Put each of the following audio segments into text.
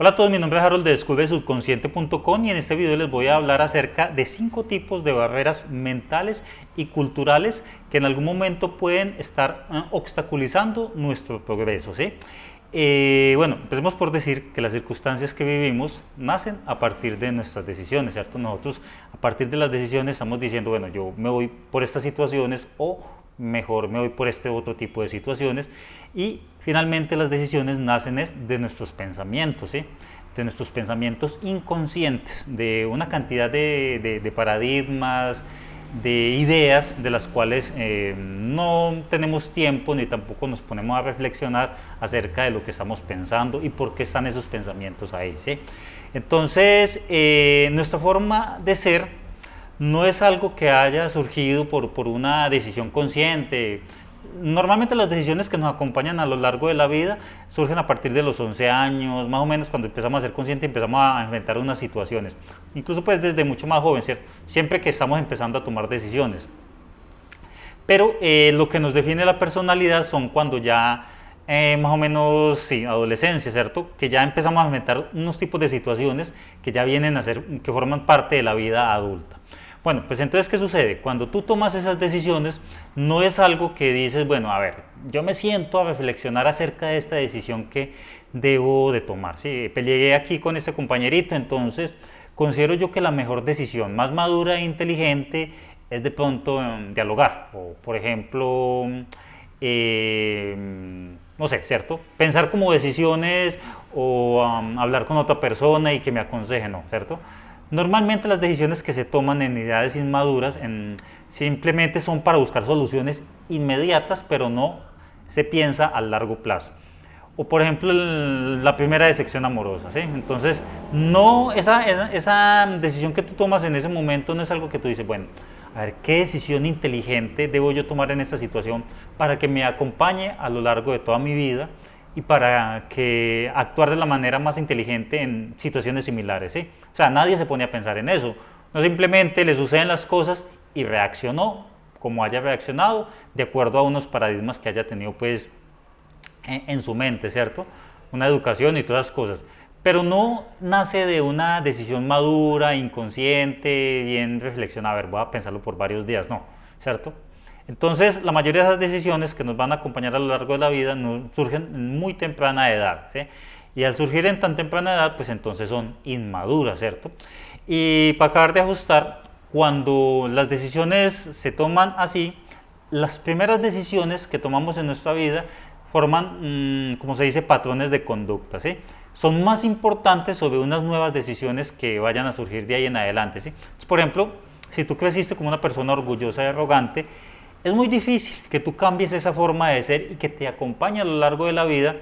Hola a todos, mi nombre es Harold de descubre-subconsciente.com y en este video les voy a hablar acerca de 5 tipos de barreras mentales y culturales que en algún momento pueden estar obstaculizando nuestro progreso, ¿sí? Bueno, empecemos por decir que las circunstancias que vivimos nacen a partir de nuestras decisiones, ¿cierto? Nosotros a partir de las decisiones estamos diciendo, bueno, yo me voy por estas situaciones o mejor me voy por este otro tipo de situaciones, y finalmente las decisiones nacen de nuestros pensamientos, ¿sí? De nuestros pensamientos inconscientes, de una cantidad de paradigmas, de ideas de las cuales no tenemos tiempo ni tampoco nos ponemos a reflexionar acerca de lo que estamos pensando y por qué están esos pensamientos ahí, ¿sí? Entonces, nuestra forma de ser no es algo que haya surgido por una decisión consciente. Normalmente las decisiones que nos acompañan a lo largo de la vida surgen a partir de los 11 años, más o menos cuando empezamos a ser conscientes, empezamos a enfrentar unas situaciones. Incluso pues desde mucho más joven, ¿cierto? Siempre que estamos empezando a tomar decisiones. Pero lo que nos define la personalidad son cuando ya más o menos, sí, adolescencia, ¿cierto? Que ya empezamos a enfrentar unos tipos de situaciones que ya vienen a ser, que forman parte de la vida adulta. Bueno, pues entonces, ¿qué sucede? Cuando tú tomas esas decisiones, no es algo que dices, bueno, a ver, yo me siento a reflexionar acerca de esta decisión que debo de tomar. Sí, peleé aquí con ese compañerito, entonces considero yo que la mejor decisión, más madura e inteligente, es de pronto dialogar. O, por ejemplo, no sé, ¿cierto? Pensar como decisiones o hablar con otra persona y que me aconseje, ¿no? ¿Cierto? Normalmente las decisiones que se toman en edades inmaduras simplemente son para buscar soluciones inmediatas, pero no se piensa a largo plazo. O por ejemplo la primera decepción amorosa, ¿sí? Entonces no, esa decisión que tú tomas en ese momento no es algo que tú dices, bueno, a ver, ¿qué decisión inteligente debo yo tomar en esta situación para que me acompañe a lo largo de toda mi vida y para que actuar de la manera más inteligente en situaciones similares, ¿sí? O sea, nadie se pone a pensar en eso. No, simplemente le suceden las cosas y reaccionó como haya reaccionado, de acuerdo a unos paradigmas que haya tenido pues en su mente, ¿cierto? Una educación y todas las cosas. Pero no nace de una decisión madura, inconsciente, bien reflexionada. A ver, voy a pensarlo por varios días, no, ¿cierto? Entonces, la mayoría de esas decisiones que nos van a acompañar a lo largo de la vida surgen en muy temprana edad, ¿sí? Y al surgir en tan temprana edad, pues entonces son inmaduras, ¿cierto? Y para acabar de ajustar, cuando las decisiones se toman así, las primeras decisiones que tomamos en nuestra vida forman, como se dice, patrones de conducta, ¿sí? Son más importantes sobre unas nuevas decisiones que vayan a surgir de ahí en adelante, ¿sí? Entonces, por ejemplo, si tú creciste como una persona orgullosa y arrogante, es muy difícil que tú cambies esa forma de ser y que te acompañe a lo largo de la vida,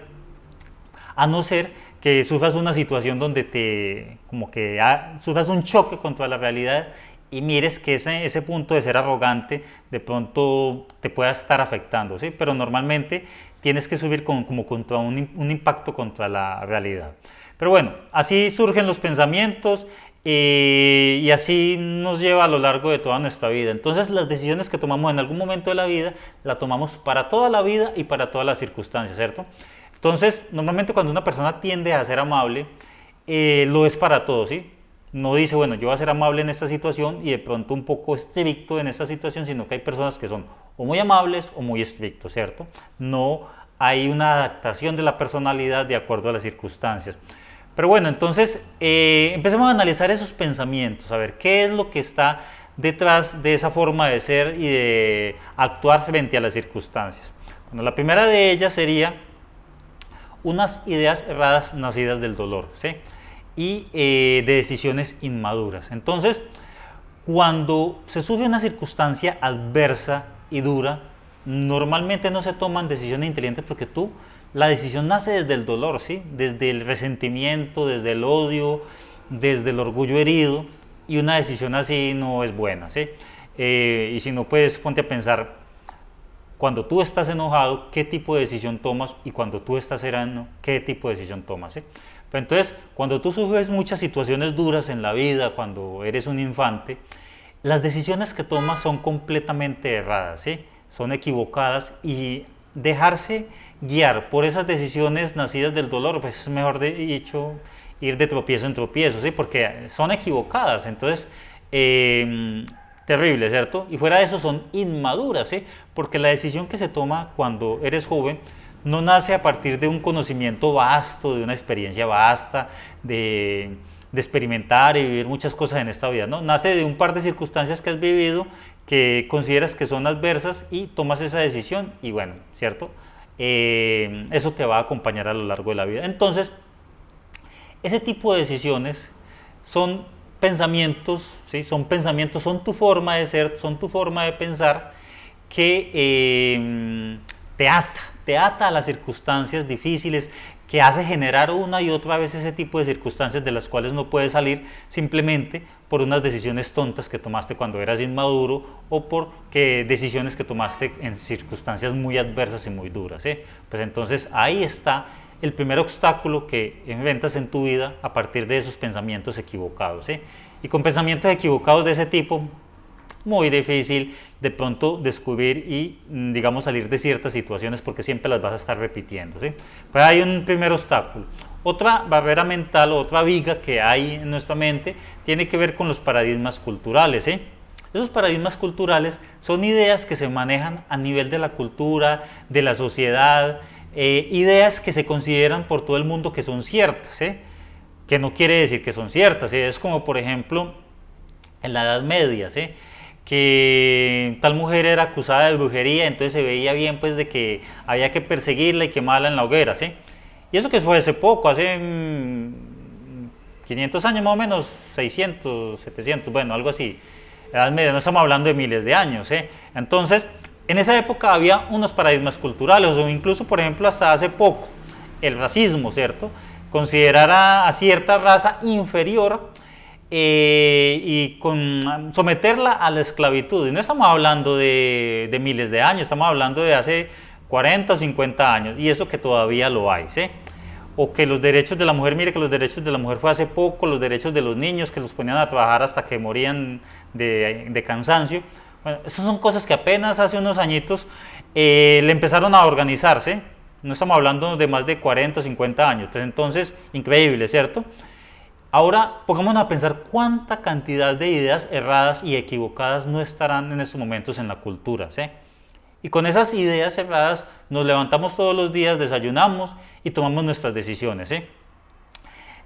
a no ser que sufras una situación donde como que sufras un choque contra la realidad y mires que ese punto de ser arrogante de pronto te pueda estar afectando, ¿sí? Pero normalmente tienes que subir como contra un impacto contra la realidad. Pero bueno, así surgen los pensamientos y así nos lleva a lo largo de toda nuestra vida. Entonces las decisiones que tomamos en algún momento de la vida, la tomamos para toda la vida y para todas las circunstancias, ¿cierto? Entonces, normalmente cuando una persona tiende a ser amable, lo es para todos, ¿sí? No dice, bueno, yo voy a ser amable en esta situación y de pronto un poco estricto en esta situación, sino que hay personas que son o muy amables o muy estrictos, ¿cierto? No hay una adaptación de la personalidad de acuerdo a las circunstancias. Pero bueno, entonces empecemos a analizar esos pensamientos, a ver qué es lo que está detrás de esa forma de ser y de actuar frente a las circunstancias. Bueno, la primera de ellas sería unas ideas erradas nacidas del dolor, ¿sí? Y de decisiones inmaduras. Entonces, cuando se sube una circunstancia adversa y dura, normalmente no se toman decisiones inteligentes porque la decisión nace desde el dolor, ¿sí? Desde el resentimiento, desde el odio, desde el orgullo herido, y una decisión así no es buena, ¿sí? Y si no, pues ponte a pensar, cuando tú estás enojado, qué tipo de decisión tomas, y cuando tú estás sereno, qué tipo de decisión tomas, ¿sí? Pero entonces, cuando tú sufres muchas situaciones duras en la vida, cuando eres un infante, las decisiones que tomas son completamente erradas, ¿sí? Son equivocadas, y dejarse guiar por esas decisiones nacidas del dolor, pues es mejor dicho ir de tropiezo en tropiezo, ¿sí? Porque son equivocadas, entonces, terrible, ¿cierto? Y fuera de eso son inmaduras, ¿sí? Porque la decisión que se toma cuando eres joven no nace a partir de un conocimiento vasto, de una experiencia vasta, de experimentar y vivir muchas cosas en esta vida, ¿no? Nace de un par de circunstancias que has vivido, que consideras que son adversas y tomas esa decisión y bueno, ¿cierto? Eso te va a acompañar a lo largo de la vida. Entonces, ese tipo de decisiones son pensamientos, ¿sí? Son pensamientos, son tu forma de ser, son tu forma de pensar que te ata a las circunstancias difíciles, que hace generar una y otra vez ese tipo de circunstancias de las cuales no puedes salir simplemente por unas decisiones tontas que tomaste cuando eras inmaduro o por decisiones que tomaste en circunstancias muy adversas y muy duras, ¿sí? Pues entonces ahí está el primer obstáculo que enfrentas en tu vida a partir de esos pensamientos equivocados, ¿sí? Y con pensamientos equivocados de ese tipo, muy difícil de pronto descubrir y, digamos, salir de ciertas situaciones porque siempre las vas a estar repitiendo, ¿sí? Pues hay un primer obstáculo. Otra barrera mental, otra viga que hay en nuestra mente tiene que ver con los paradigmas culturales, ¿sí? Esos paradigmas culturales son ideas que se manejan a nivel de la cultura, de la sociedad, ideas que se consideran por todo el mundo que son ciertas, ¿sí? Que no quiere decir que son ciertas, ¿sí? Es como, por ejemplo, en la Edad Media, ¿sí? Que tal mujer era acusada de brujería, entonces se veía bien pues de que había que perseguirla y quemarla en la hoguera, ¿sí? Y eso que fue hace poco, hace 500 años más o menos, 600, 700, bueno, algo así. Edad Media, no estamos hablando de miles de años, ¿eh? Entonces, en esa época había unos paradigmas culturales, o incluso, por ejemplo, hasta hace poco, el racismo, ¿cierto? Considerar a cierta raza inferior y someterla a la esclavitud. Y no estamos hablando de miles de años, estamos hablando de hace 40 o 50 años, y eso que todavía lo hay, ¿sí? O que los derechos de la mujer, mire que los derechos de la mujer fue hace poco, los derechos de los niños que los ponían a trabajar hasta que morían de cansancio. Bueno, esas son cosas que apenas hace unos añitos le empezaron a organizarse. No estamos hablando de más de 40 o 50 años, pues entonces, increíble, ¿cierto? Ahora, pongámonos a pensar cuánta cantidad de ideas erradas y equivocadas no estarán en estos momentos en la cultura, ¿sí? Y con esas ideas erradas nos levantamos todos los días, desayunamos y tomamos nuestras decisiones, ¿sí?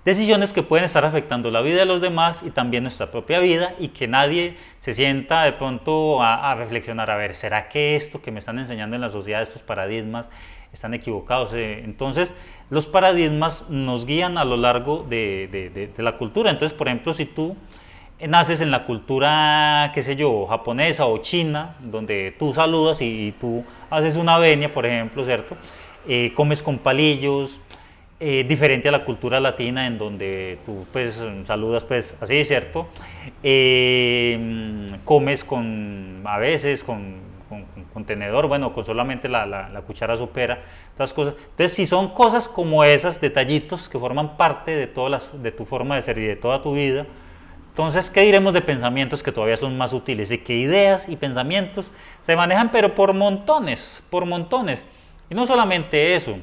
Decisiones que pueden estar afectando la vida de los demás y también nuestra propia vida, y que nadie se sienta de pronto a reflexionar, a ver, ¿será que esto que me están enseñando en la sociedad, estos paradigmas, están equivocados? Entonces, los paradigmas nos guían a lo largo de la cultura. Entonces, por ejemplo, si tú naces en la cultura, qué sé yo, japonesa o china, donde tú saludas y tú haces una venia, por ejemplo, ¿cierto? Comes con palillos, diferente a la cultura latina, en donde tú pues saludas pues así, ¿cierto? Comes a veces con tenedor, bueno, con solamente la cuchara sopera, todas cosas. Entonces, si son cosas como esas, detallitos que forman parte de tu forma de ser y de toda tu vida, entonces, ¿qué diremos de pensamientos que todavía son más útiles? Y que ideas y pensamientos se manejan, pero por montones, por montones. Y no solamente eso,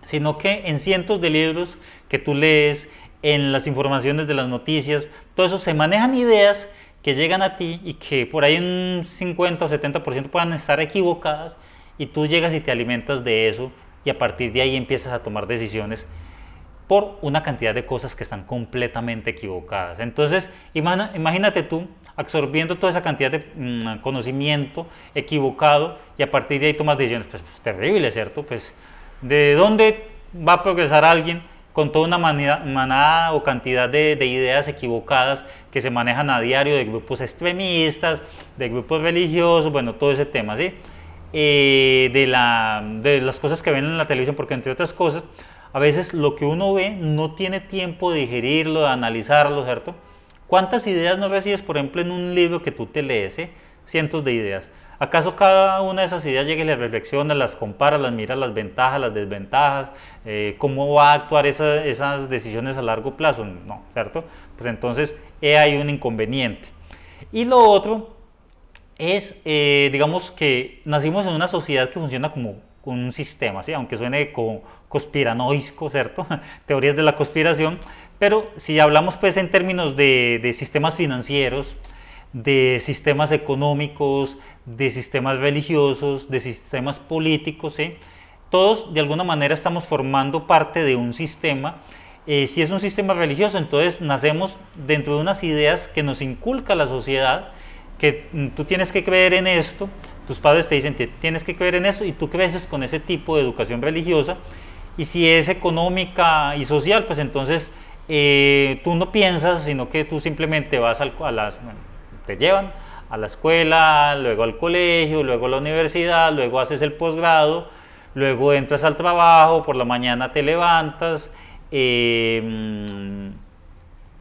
sino que en cientos de libros que tú lees, en las informaciones de las noticias, todo eso se manejan ideas que llegan a ti y que por ahí un 50 o 70% puedan estar equivocadas, y tú llegas y te alimentas de eso, y a partir de ahí empiezas a tomar decisiones por una cantidad de cosas que están completamente equivocadas. Entonces, imagínate tú absorbiendo toda esa cantidad de conocimiento equivocado, y a partir de ahí tomas decisiones, pues terrible, ¿cierto? Pues, ¿de dónde va a progresar alguien con toda una manada o cantidad de ideas equivocadas que se manejan a diario, de grupos extremistas, de grupos religiosos, bueno, todo ese tema, ¿sí? De las cosas que ven en la televisión, porque entre otras cosas, a veces lo que uno ve no tiene tiempo de digerirlo, de analizarlo, ¿cierto? ¿Cuántas ideas no recibes, por ejemplo, en un libro que tú te lees? Cientos de ideas. ¿Acaso cada una de esas ideas llega y las reflexionas, las comparas, las miras, las ventajas, las desventajas? ¿Cómo va a actuar esas decisiones a largo plazo? No, ¿cierto? Pues entonces hay un inconveniente. Y lo otro es, digamos que nacimos en una sociedad que funciona como un sistema, ¿sí? Aunque suene como conspiranoico, ¿cierto? Teorías de la conspiración, Pero si hablamos pues en términos de sistemas financieros, de sistemas económicos, de sistemas religiosos, de sistemas políticos, ¿sí? Todos de alguna manera estamos formando parte de un sistema. Si es un sistema religioso, entonces nacemos dentro de unas ideas que nos inculca la sociedad, que tú tienes que creer en esto, tus padres te dicen que tienes que creer en eso y tú creces con ese tipo de educación religiosa. Y si es económica y social, pues entonces tú no piensas, sino que tú simplemente vas bueno, te llevan a la escuela, luego al colegio, luego a la universidad, luego haces el posgrado, luego entras al trabajo, por la mañana te levantas,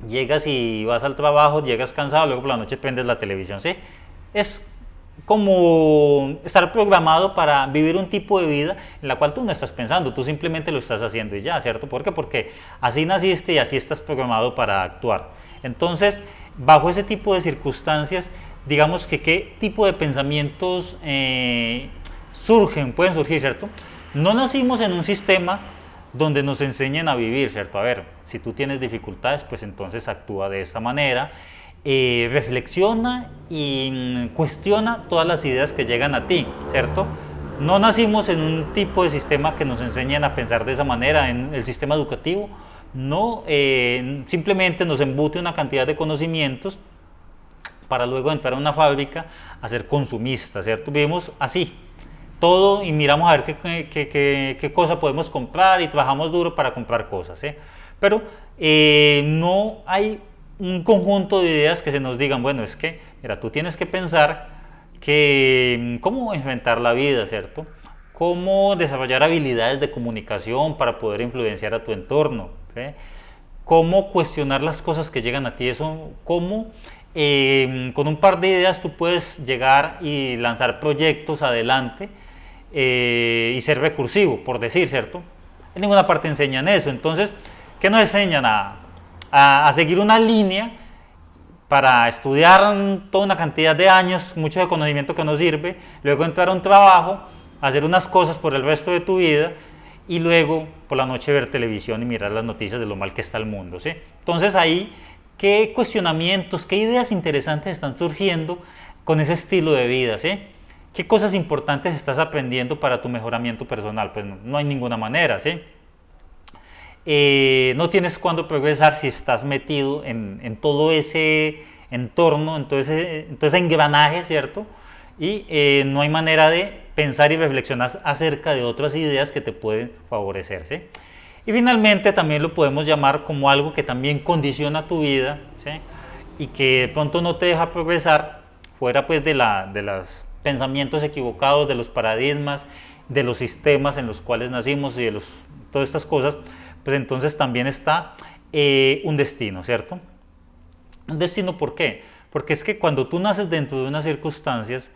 llegas y vas al trabajo, llegas cansado, luego por la noche prendes la televisión, ¿sí? Es como estar programado para vivir un tipo de vida en la cual tú no estás pensando, tú simplemente lo estás haciendo y ya, ¿cierto? ¿Por qué? Porque así naciste y así estás programado para actuar. Entonces, bajo ese tipo de circunstancias, digamos que qué tipo de pensamientos pueden surgir, ¿cierto? No nacimos en un sistema donde nos enseñen a vivir, ¿cierto? A ver, si tú tienes dificultades, pues entonces actúa de esta manera, reflexiona y cuestiona todas las ideas que llegan a ti, ¿cierto? No nacimos en un tipo de sistema que nos enseñen a pensar de esa manera, en el sistema educativo, no simplemente nos embute una cantidad de conocimientos para luego entrar a una fábrica a ser consumistas, ¿cierto? Vivimos así, todo y miramos a ver qué cosa podemos comprar y trabajamos duro para comprar cosas, ¿sí? Pero no hay un conjunto de ideas que se nos digan, bueno, es que, mira, tú tienes que pensar que cómo enfrentar la vida, ¿cierto? Cómo desarrollar habilidades de comunicación para poder influenciar a tu entorno, ¿sí? Cómo cuestionar las cosas que llegan a ti, eso, cómo con un par de ideas tú puedes llegar y lanzar proyectos adelante y ser recursivo, por decir, ¿cierto? En ninguna parte enseñan eso. Entonces, ¿qué nos enseñan? A seguir una línea para estudiar toda una cantidad de años, mucho de conocimiento que nos sirve, luego entrar a un trabajo, hacer unas cosas por el resto de tu vida y luego por la noche ver televisión y mirar las noticias de lo mal que está el mundo, ¿sí? Entonces ahí, ¿qué cuestionamientos, qué ideas interesantes están surgiendo con ese estilo de vida, ¿sí? ¿Qué cosas importantes estás aprendiendo para tu mejoramiento personal? Pues no hay ninguna manera, ¿sí? No tienes cuándo progresar si estás metido en todo ese entorno, en todo ese engranaje, ¿cierto? Y no hay manera de pensar y reflexionar acerca de otras ideas que te pueden favorecer, ¿sí? Y finalmente también lo podemos llamar como algo que también condiciona tu vida, ¿sí? Y que de pronto no te deja progresar fuera pues de los pensamientos equivocados, de los paradigmas, de los sistemas en los cuales nacimos y de todas estas cosas, pues entonces también está un destino, ¿cierto? Un destino, ¿por qué? Porque es que cuando tú naces dentro de unas circunstancias,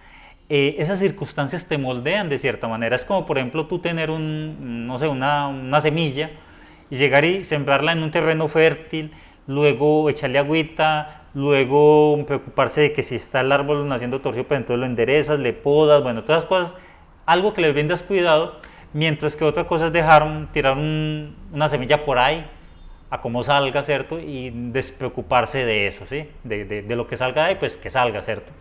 esas circunstancias te moldean de cierta manera. Es como, por ejemplo, tú tener no sé, una semilla y llegar y sembrarla en un terreno fértil, luego echarle agüita, luego preocuparse de que si está el árbol naciendo torcido, pues entonces lo enderezas, le podas, bueno, todas las cosas, algo que le brindas cuidado, mientras que otra cosa es tirar una semilla por ahí, a cómo salga, ¿cierto? Y despreocuparse de eso, ¿sí? De lo que salga de ahí, pues que salga, ¿cierto?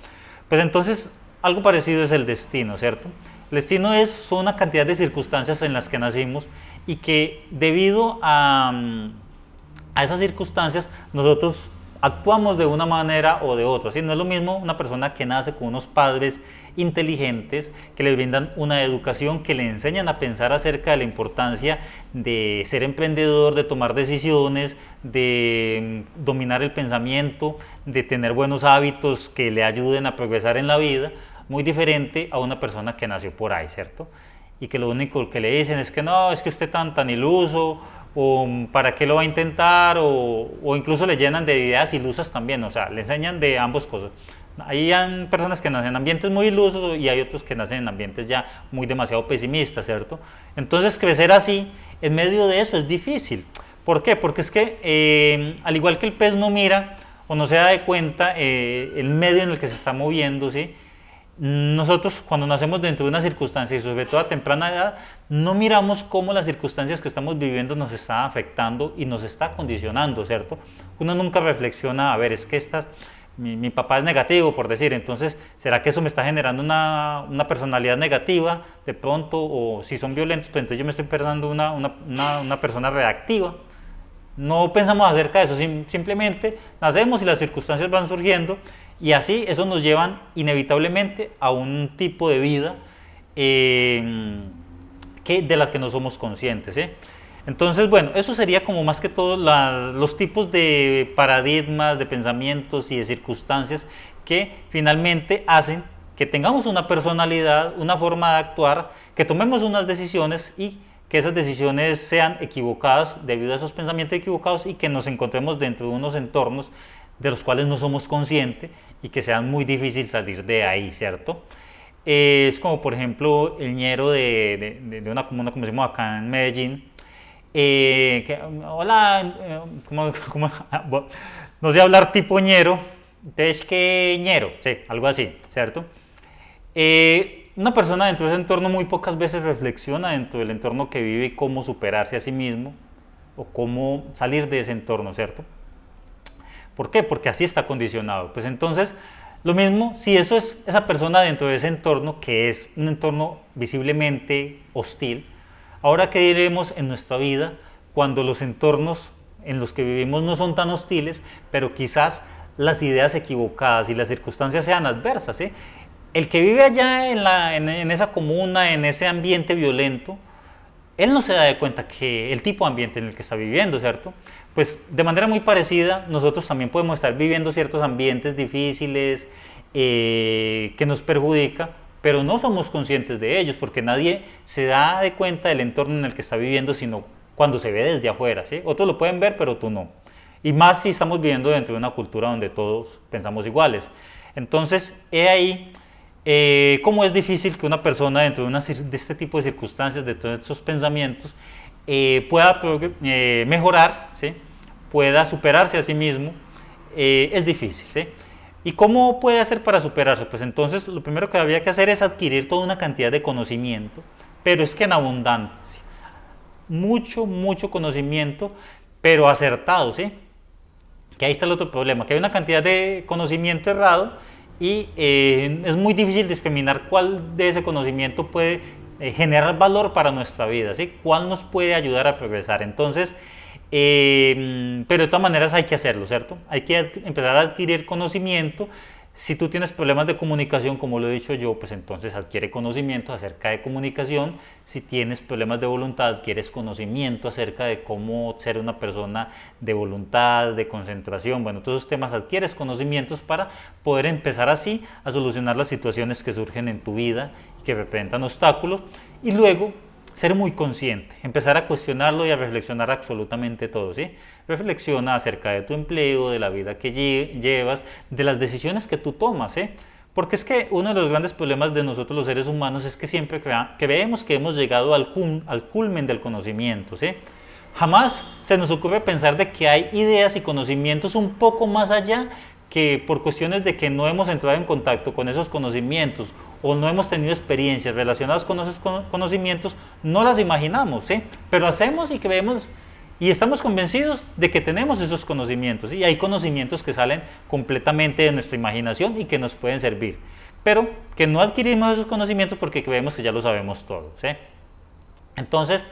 Pues entonces, algo parecido es el destino, ¿cierto? El destino son una cantidad de circunstancias en las que nacimos y que debido a esas circunstancias nosotros actuamos de una manera o de otra, ¿sí? No es lo mismo una persona que nace con unos padres inteligentes que le brindan una educación que le enseñan a pensar acerca de la importancia de ser emprendedor, de tomar decisiones, de dominar el pensamiento, de tener buenos hábitos que le ayuden a progresar en la vida, muy diferente a una persona que nació por ahí, ¿cierto? Y que lo único que le dicen es que no, es que usted tan iluso, o para qué lo va a intentar, o incluso le llenan de ideas ilusas también, o sea, le enseñan de ambas cosas. Hay personas que nacen en ambientes muy ilusos y hay otros que nacen en ambientes ya muy demasiado pesimistas, ¿cierto? Entonces crecer así, en medio de eso, es difícil. ¿Por qué? Porque es que al igual que el pez no mira o no se da de cuenta el medio en el que se está moviendo, ¿sí? nosotros cuando nacemos dentro de una circunstancia y sobre todo a temprana edad, no miramos cómo las circunstancias que estamos viviendo nos están afectando y nos está condicionando, ¿cierto? Uno nunca reflexiona, a ver, es que mi papá es negativo, por decir, entonces, ¿será que eso me está generando una personalidad negativa de pronto? O si son violentos, pues entonces yo me estoy pensando una persona reactiva. No pensamos acerca de eso, simplemente nacemos y las circunstancias van surgiendo y así eso nos llevan inevitablemente a un tipo de vida de la que no somos conscientes. Entonces, bueno, eso sería como más que todo los tipos de paradigmas, de pensamientos y de circunstancias que finalmente hacen que tengamos una personalidad, una forma de actuar, que tomemos unas decisiones y que esas decisiones sean equivocadas debido a esos pensamientos equivocados y que nos encontremos dentro de unos entornos de los cuales no somos conscientes y que sean muy difícil salir de ahí, ¿cierto? Es como por ejemplo el ñero de una comuna, como decimos acá en Medellín, hola, no sé hablar tipo ñero, entonces que ñero, sí, algo así, ¿cierto? Una persona dentro de ese entorno muy pocas veces reflexiona dentro del entorno que vive y cómo superarse a sí mismo o cómo salir de ese entorno, ¿cierto? ¿Por qué? Porque así está condicionado. Pues entonces, lo mismo, si eso es esa persona dentro de ese entorno, que es un entorno visiblemente hostil, ahora qué diremos en nuestra vida cuando los entornos en los que vivimos no son tan hostiles, pero quizás las ideas equivocadas y las circunstancias sean adversas, ¿sí? El que vive allá en esa comuna, en ese ambiente violento, él no se da de cuenta que el tipo de ambiente en el que está viviendo, ¿cierto? Pues de manera muy parecida, nosotros también podemos estar viviendo ciertos ambientes difíciles que nos perjudican, pero no somos conscientes de ellos, porque nadie se da de cuenta del entorno en el que está viviendo, sino cuando se ve desde afuera, ¿sí? Otros lo pueden ver, pero tú no. Y más si estamos viviendo dentro de una cultura donde todos pensamos iguales. Entonces, he ahí cómo es difícil que una persona dentro de este tipo de circunstancias, de todos estos pensamientos, pueda mejorar, ¿sí? Pueda superarse a sí mismo, es difícil, ¿sí? ¿Y cómo puede hacer para superarse? Pues entonces lo primero que había que hacer es adquirir toda una cantidad de conocimiento, pero es que en abundancia, mucho conocimiento, pero acertado, ¿sí? Que ahí está el otro problema, que hay una cantidad de conocimiento errado y es muy difícil discriminar cuál de ese conocimiento puede generar valor para nuestra vida, ¿sí? Cuál nos puede ayudar a progresar. Entonces, pero de todas maneras hay que hacerlo, ¿cierto? Hay que empezar a adquirir conocimiento. Si tú tienes problemas de comunicación, como lo he dicho yo, pues entonces adquiere conocimiento acerca de comunicación. Si tienes problemas de voluntad, adquieres conocimiento acerca de cómo ser una persona de voluntad, de concentración. Bueno, todos esos temas adquieres conocimientos para poder empezar así a solucionar las situaciones que surgen en tu vida y que representan obstáculos. Y luego ser muy consciente, empezar a cuestionarlo y a reflexionar absolutamente todo, ¿sí? Reflexiona acerca de tu empleo, de la vida que llevas, de las decisiones que tú tomas, ¿sí? Porque es que uno de los grandes problemas de nosotros los seres humanos es que siempre creemos que hemos llegado al culmen del conocimiento, ¿sí? Jamás se nos ocurre pensar de que hay ideas y conocimientos un poco más allá que por cuestiones de que no hemos entrado en contacto con esos conocimientos o no hemos tenido experiencias relacionadas con esos conocimientos, no las imaginamos, ¿sí? Pero hacemos y creemos y estamos convencidos de que tenemos esos conocimientos, ¿sí? Y hay conocimientos que salen completamente de nuestra imaginación y que nos pueden servir, pero que no adquirimos esos conocimientos porque creemos que ya lo sabemos todo, ¿sí? Entonces,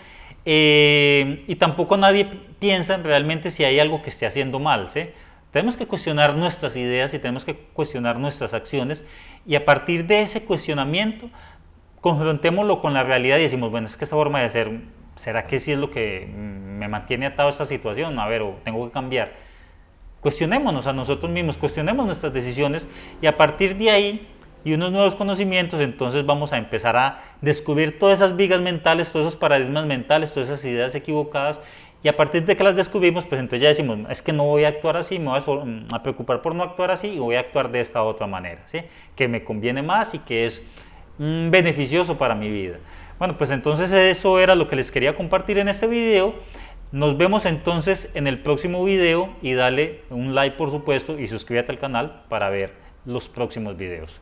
y tampoco nadie piensa realmente si hay algo que esté haciendo mal, ¿sí? Tenemos que cuestionar nuestras ideas y tenemos que cuestionar nuestras acciones y a partir de ese cuestionamiento confrontémoslo con la realidad y decimos, bueno, es que esta forma de ser, ¿será que sí es lo que me mantiene atado a esta situación? A ver, o tengo que cambiar. Cuestionémonos a nosotros mismos, cuestionemos nuestras decisiones y a partir de ahí y unos nuevos conocimientos, entonces vamos a empezar a descubrir todas esas vigas mentales, todos esos paradigmas mentales, todas esas ideas equivocadas y a partir de que las descubrimos, pues entonces ya decimos, es que no voy a actuar así, me voy a preocupar por no actuar así y voy a actuar de esta otra manera, ¿sí? Que me conviene más y que es beneficioso para mi vida. Bueno, pues entonces eso era lo que les quería compartir en este video. Nos vemos entonces en el próximo video y dale un like por supuesto y suscríbete al canal para ver los próximos videos.